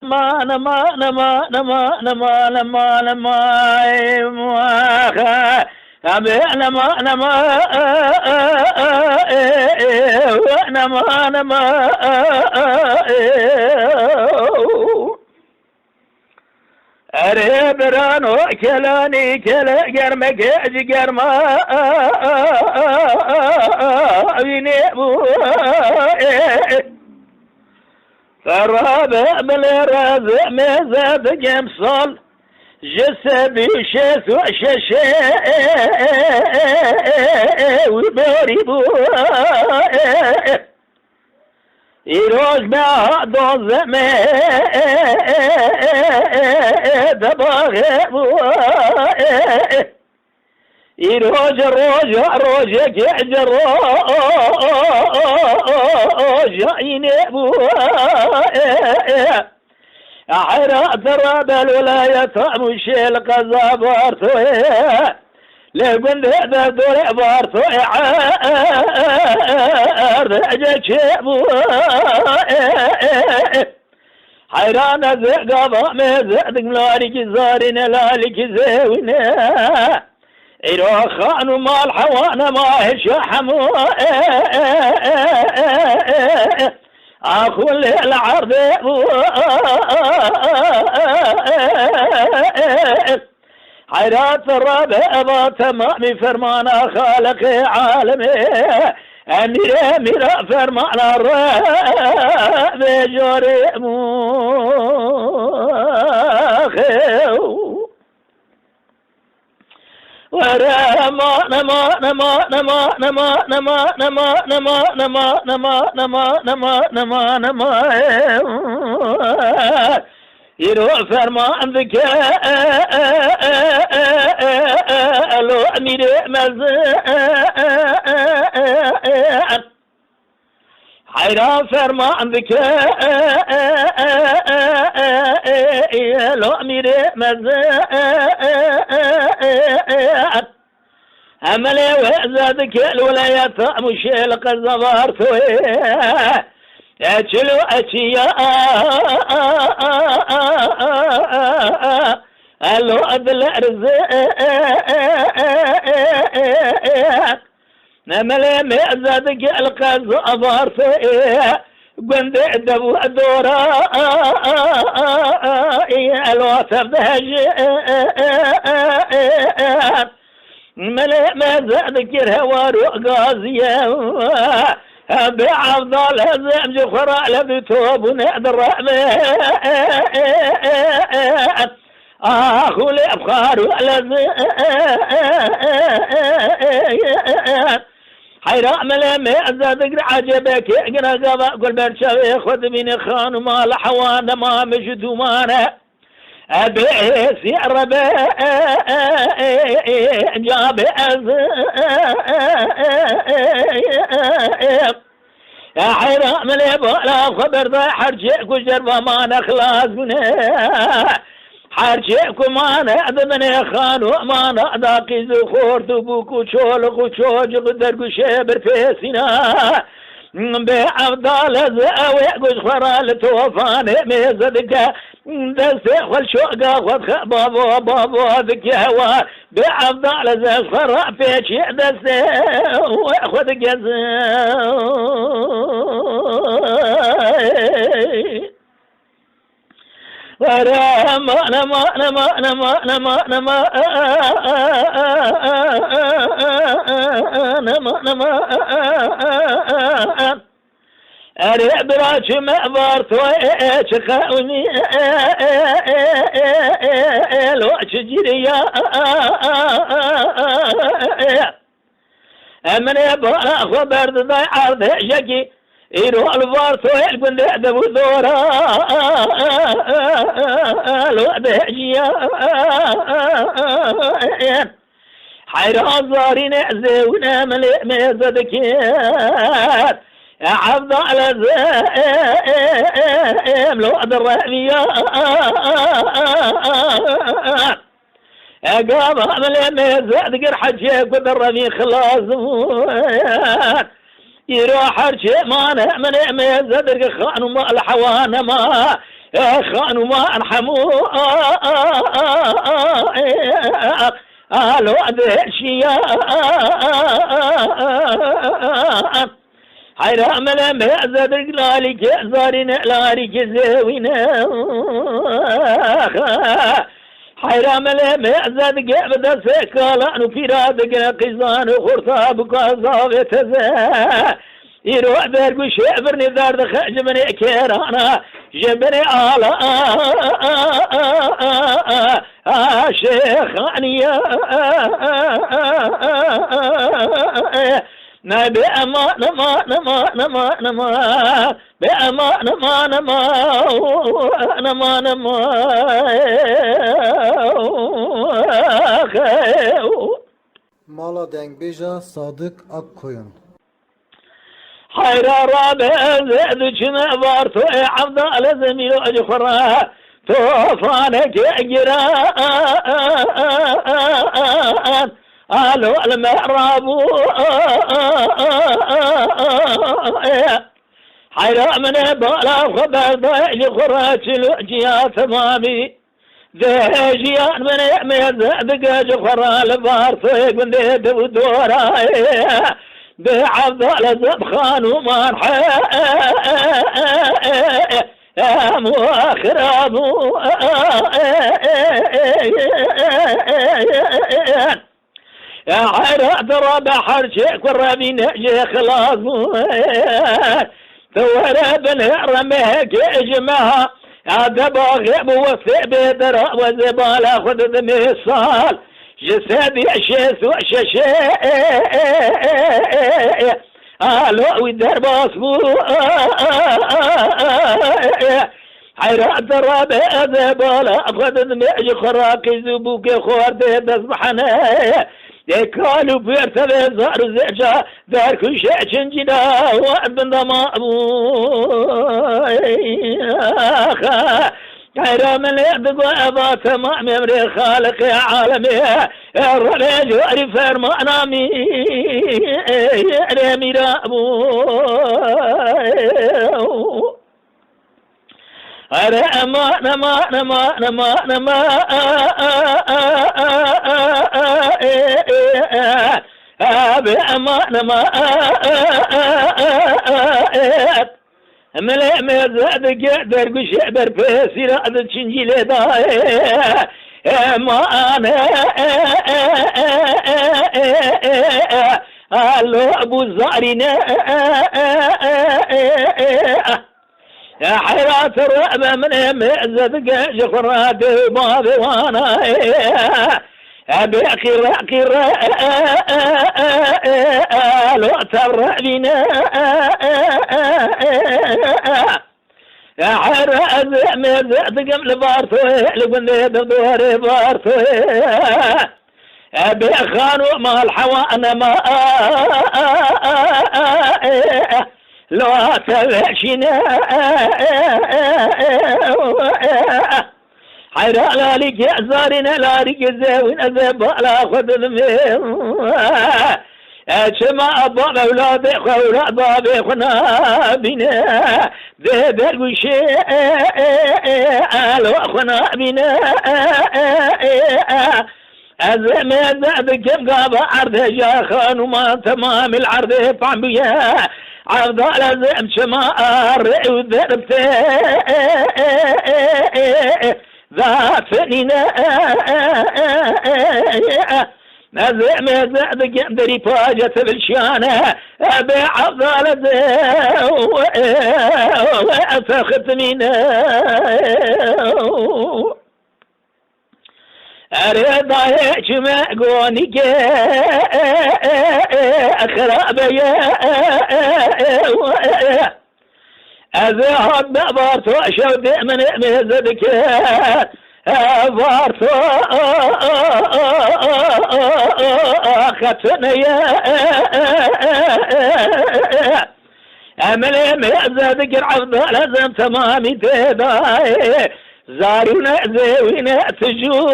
ما نما نما نما نما نما نما أبي نما نما نما نما أري برانو كلاني كلا جرمك جرما بنيبو فرابع بالراز مزاد جمصل جسبي شاس وشاشا وباريبو يروج بها دوز ما دباغبو يروج روج يحجر روج ينبو عراء تراب الولاية مش القذاب بارتوه لقند هذا دور بارتوه رجع شيبو حيران زقابا مزادق لالك زارين لالك زاونا إلو خانو مال حوانا ما هشحمو أخو العرض حيرات الرابع تمام فرمان خالق عالمي أمير فرمان الراب جريمو ورما نما نما نما نما نما نما نما نما نما نما نما نما نما يرو فرمان ذك لو أمير مزان حيرا فرمان ذك لو أمير مزان أملي وزادك الولايات مش القذبار تويه أجلو أجيا ألو أدل أرزاق نملي مزادك القذبار تويه قند دبو دورا الوصف دهج ملئ ما ذكر هوارو غازيا بعضال هزم جخرا لبتوب ونقدر أخو الأبخار حيرا ملئ ما ذكر عجبك اقنا قبا قل برشاوي خذ من خان وما لحوان ما مجدو مانا أبيس يا ربا جاب يا حرام اليبولا خبر ذا حرجيك وجربا ما نخلاص منه حرجيك وما نعد من خان وما نعداقي زخور تبوك وشولك وشوج قدر وشابر في سنا بعبدال زاوي قشخرا لتوفاني ميزدك دستي والشوقة وخ بابو ذك هوا بعبدال زخرا في شيء دستي وخذ ورما نما نما نما نما نما نما نما أري براش معبرت وإيش لو تجري أمن يبغى خبر ضاي عرض شكي إيرو الفارتو يلقن دعدب ودورا لو بهجيا حيران زارين عزونا ملئ ميزدكيات عبد على زائم لو الرأبية قام ملئ ميزدك حجيك ودرني خلاص يروح حرشي مانع من ميزدك خان وما الحوان ما خانوا ما انحموا الوعد الشيان حيرا ملام زاد رجلالك زارين لارك زاوينا حيرا ملام زاد قبض سكالا نفيراد قزان خرطاب قصاب تزا يروح درق شبرني دار جبني كيرانا جبني آلا شيخانيا نبي أما نما نما نما نما بأما نما نما نما نما Mala Dengbêja Sadık Akkoyun. حيرا رابع زاد جنا بارتو عبد على زميل أجخرا توفانك أجرا قالوا المعراب حيرا من بالا خبر ضيل خراج الجيا تمامي ذاجيان من يميز أجخرا لبارتو قندي بدورا بعبد الزبخان ومرحى مؤخر أبو يا حيرات ربع حرشك والربي نجي خلاص ثورة بالهرمك اجمعها هذا باغب وفي بدر وزبالة خذ المثال جسدي شيس وششي الو الدرب اصبو حيرات الرابع زبالة أخذ دمعي خراقي زبوك خوردي تصبحنا يكالوا بيرتبه زار زعجا دار كل شيء شنجدا وابن ضمابو حيرا من يدقوا أبا تمام يمري خالق يا عالمي الرليج واري فرمانا مي رمي رابو أما نما نما نما نما أما نما ملأ مزاد قدر قشعبر بسيرة تشنجي لداي ما أنا ألو أبو الزارين حيرات الرأبة من مزاد قشعبر ما بوانا بأخير أخير لو تربينا حراز مزاد قبل بارتو لقندي بدور بارتو بأخانو ما الحوان ما لو تبشنا حيرا لالك يا زارنا لالك زاوين أزبالا خذ المين شما أبا أولاد أولاد بابي خنا بنا ذبر وشي ألو خنا بنا أزم زاد كم قابا عرض جاخان وما تمام العرض طعمية عرض على زم شما أرعي وذربته ذاتنينا نزع مزاد قدري فاجة بالشانة بعضالة وأسختنينا أريد هيك ما قونيك أخرابيا أذهب بارتو شود من مزدك بارتو ختنيا أمل مزدك العبد لازم تمامي تداي زارنا زوينا تجو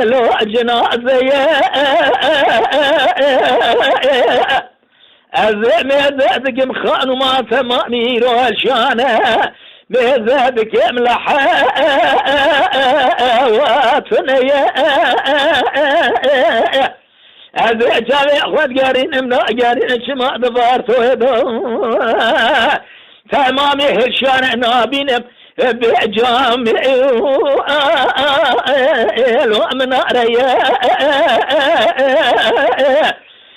لو جنازة ميزادك مخان وما تمامير والشانة ميزادك ملحواتنا جابي أخوات قارين منا قارين شما دفارتو يدو تمامي هالشانة نابين بجامع الوامن ريا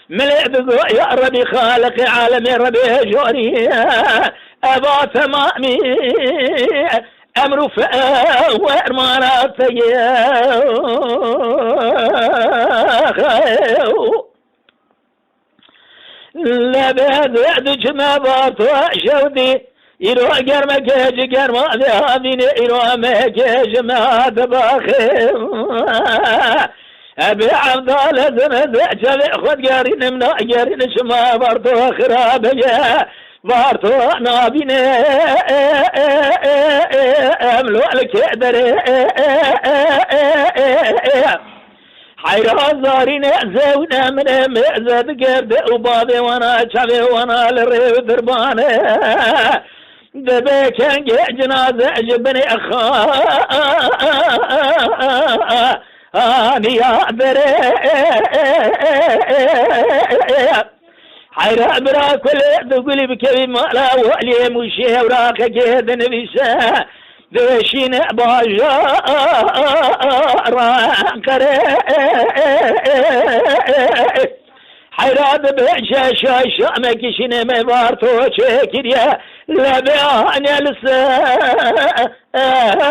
ملئ بقوى يا ربي خالق عالمي ربي جوري أبا تمامي أمر فأوار مراتي لا بهذا جمع بارتو شودي إلو قرم كيج قرم ذهبين إلو مكيج ما تباخر أبي عبد الله زمزع شبع خد قارين منا قارين شما بارتو خرابيا بارتو نابين أملو الكدر حيران زارين زونا من مئزد قرد وبابي وانا شبي وانا للريو دربانه دبي كان جنازة جبني أخاني يا دري حيرا برا كل دقلي بكبي مالا وعلي مشي وراك جيد نبيسا دوشين باجا راكري حيراد بيشا شاشا مكشين مبارتو شكريا لبيان السار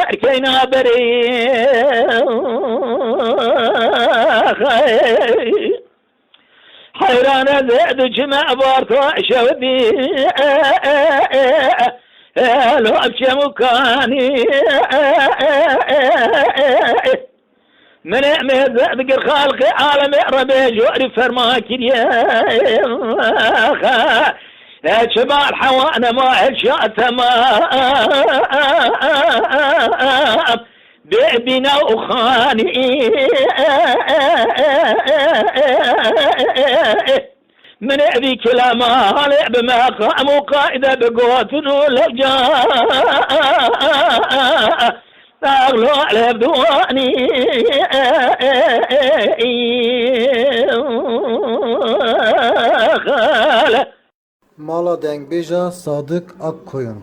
كينا بري حيران زيد جمع بارتو شودي لو أبشي مكاني من مهزة خالق عالم ربي جوري فرماكين يا شباب حوانا ما هالشات ما بيبنا وخاني من أبي كلام هالع بمقام وقائدة بقوة ولجاء أغلو على بدواني Mala Dengbêja Sadık Akkoyun